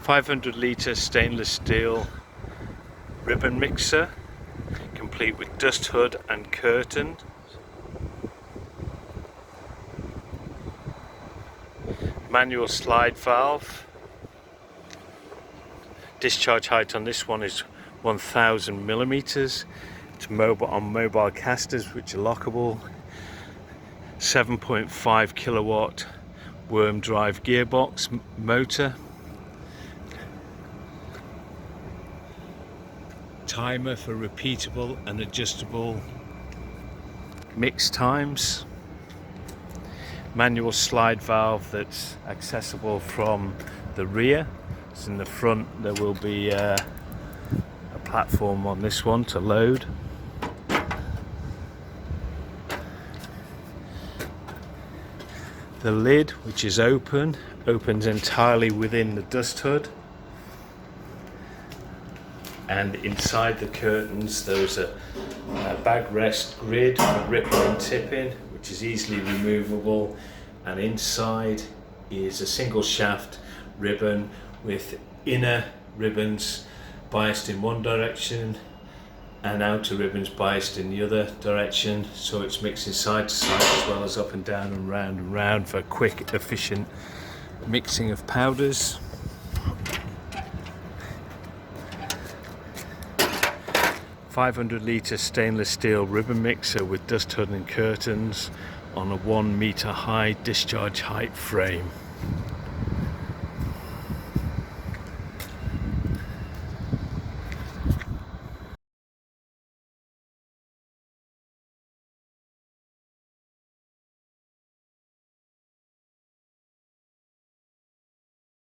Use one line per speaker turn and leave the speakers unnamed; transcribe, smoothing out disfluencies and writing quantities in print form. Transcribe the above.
500 litre stainless steel ribbon mixer, complete with dust hood and curtain. Manual slide valve. Discharge height on this one is 1000 millimeters. It's mobile on mobile casters which are lockable. 7.5 kilowatt worm drive gearbox motor. Timer for repeatable and adjustable mix times. Manual slide valve that's accessible from the rear. So in the front there will be a platform on this one to load. The lid, which is open, opens entirely within the dust hood. And inside the curtains there's a backrest grid for ripping and tipping, which is easily removable, and inside is a single shaft ribbon with inner ribbons biased in one direction and outer ribbons biased in the other direction, so it's mixing side to side as well as up and down and round for quick, efficient mixing of powders. .500 litre stainless steel ribbon mixer with dust hood and curtains on a 1 meter high discharge height frame.